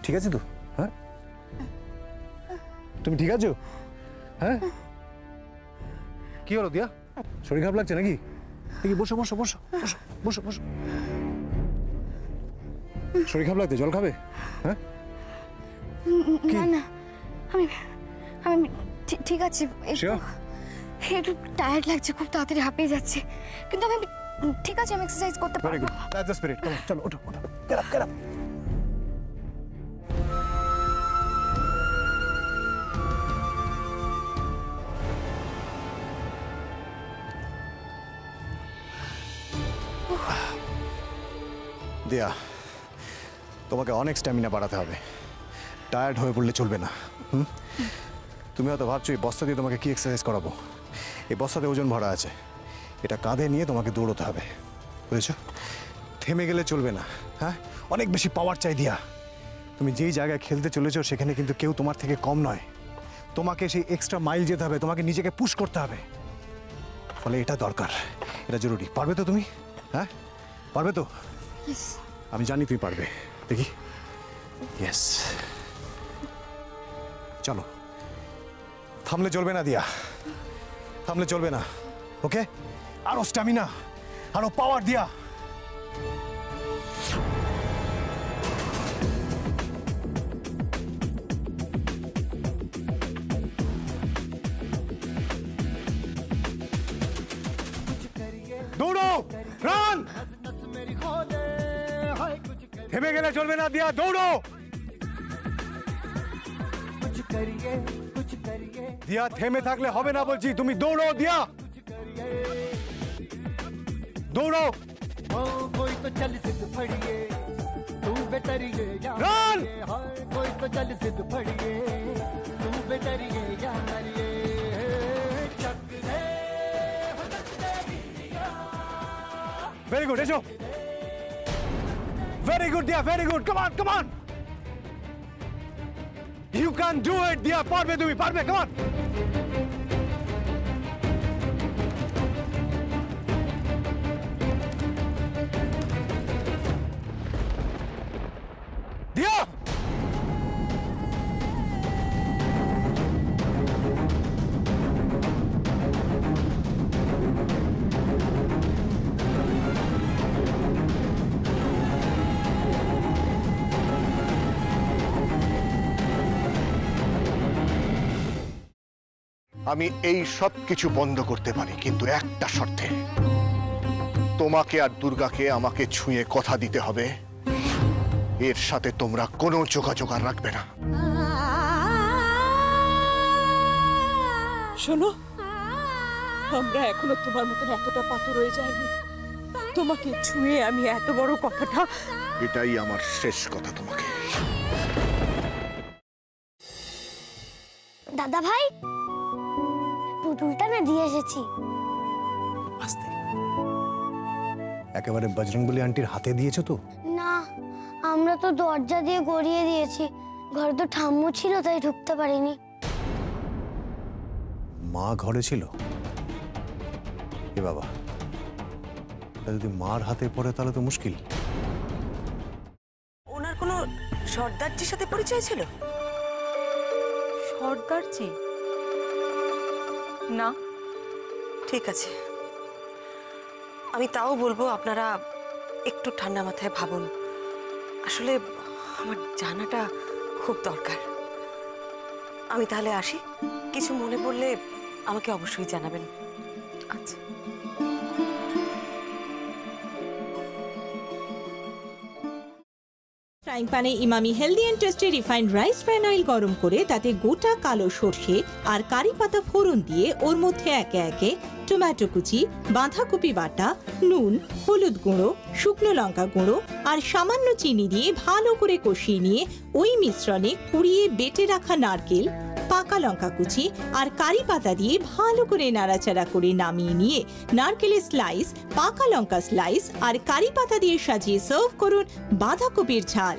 ঠিক আছে তো? হ্যাঁ, তুমি ঠিক আছো? হ্যাঁ, কি হলো দিয়া? শরীর খারাপ লাগছে নাকি? দেখি বসো বসো বসো বসো বসো বসো। শরীর খারাপ লাগছে, জল খাবে? হ্যাঁ, না না, আমি আমি ঠিক আছে। একটু টায়ার্ড লাগছে, খুব তাড়াতাড়ি হাঁপিয়ে যাচ্ছে, কিন্তু আমি ঠিক আছে, আমি এক্সারসাইজ করতে পারবো। Very good, that's the spirit. Come on, চলো ওঠো ওঠো, গেট আপ গেট আপ। দিয়া, তোমাকে অনেক স্ট্যামিনা বাড়াতে হবে, টায়ার্ড হয়ে পড়লে চলবে না। তুমি হয়তো ভাবছো এই বস্তা দিয়ে তোমাকে কি এক্সারসাইজ করাবো। এই বস্তাতে ওজন ভরা আছে, এটা কাঁধে নিয়ে তোমাকে দৌড়তে হবে, বুঝেছো? থেমে গেলে চলবে না। হ্যাঁ, অনেক বেশি পাওয়ার চাই দিয়া। তুমি যেই জায়গায় খেলতে চলেছো সেখানে কিন্তু কেউ তোমার থেকে কম নয়। তোমাকে সেই এক্সট্রা মাইল যেতে হবে, তোমাকে নিজেকে পুশ করতে হবে। ফলে এটা দরকার, এটা জরুরি। পারবে তো তুমি? হ্যাঁ, পারবে তো? আমি জানি তুই পারবে, দেখি। ইয়েস, চলো। থামলে চলবে না দিয়া, থামলে চলবে না। ওকে, আরো স্ট্যামিনা, আরো পাওয়ার দিয়া। দৌড়ো, রান। থেমে গেলে চলবে না দিয়া, দৌড়ো। দিয়া, থেমে থাকলে হবে না বলছি, তুমি দৌড়ো দিয়া, দৌড়ো। कोई तो चल सिद्ध फड़िए, तू बेटरिए या रन। कोई तो चल सिद्ध फड़िए, तू बेटरिए या नरिए। चक दे वेरी गुड, एजो। वेरी गुड दिया, very good. Come on, come on. You can do it दिया, पारबे তুমি, পারবে, come on। দিয়া, আমি এই সব কিছু বন্ধ করতে পারি, কিন্তু একটা শর্তে। তোমাকে আর দুর্গাকে আমাকে ছুঁয়ে কথা দিতে হবে, এর সাথে তোমরা কোনো যোগাযোগ আর রাখবে না। শোনো, আমরা এখনো তোমার মতন এতটা পাথর হয়ে যায়নি। তোমাকে ছুঁয়ে আমি এত বড় কথাটা, এটাই আমার শেষ কথা তোমাকে। দাদা ভাই, পুতুলটা না দিয়ে এসেছি। আস্তে, একেবারে বজরংবলী আন্টির হাতে দিয়েছো তো? না, আমরা তো দরজা দিয়ে গড়িয়ে দিয়েছি, ঘরে তো ঠাম্মু ছিল তাই ঢুকতে পারিনি। মা ঘরে ছিল? এ বাবা, যদি মার হাতে পড়ে তাহলে তো মুশকিল। ওনার কোনো সর্দারজির সাথে পরিচয় ছিল? সর্দারজি? না, ঠিক আছে, আমি তাও বলবো আপনারা একটু ঠান্ডা মাথায় ভাবুন। আসলে আমার জানাটা খুব দরকার। আমি তাহলে আসি, কিছু মনে পড়লে আমাকে অবশ্যই জানাবেন। আচ্ছা। ফ্রাইং প্যানে Emami healthy and tasty refined rice bran oil গরম করে তাতে গোটা কালো সর্ষে আর কারি পাতা ফোড়ন দিয়ে ওর মধ্যে একে একে টমেটো কুচি, বাঁধাকপি বাটা, নুন, হলুদ গুঁড়ো, শুকনো লঙ্কা গুঁড়ো আর সামান্য চিনি দিয়ে ভালো করে কষিয়ে নিয়ে ওই মিশ্রণে কুড়িয়ে বেটে রাখা নারকেল, পাকা লঙ্কা কুচি আর কারি পাতা দিয়ে ভালো করে নাড়াচাড়া করে নামিয়ে নিয়ে নারকেলের স্লাইস, পাকা লঙ্কা স্লাইস আর কারি পাতা দিয়ে সাজিয়ে সার্ভ করুন বাঁধাকপির ঝাল।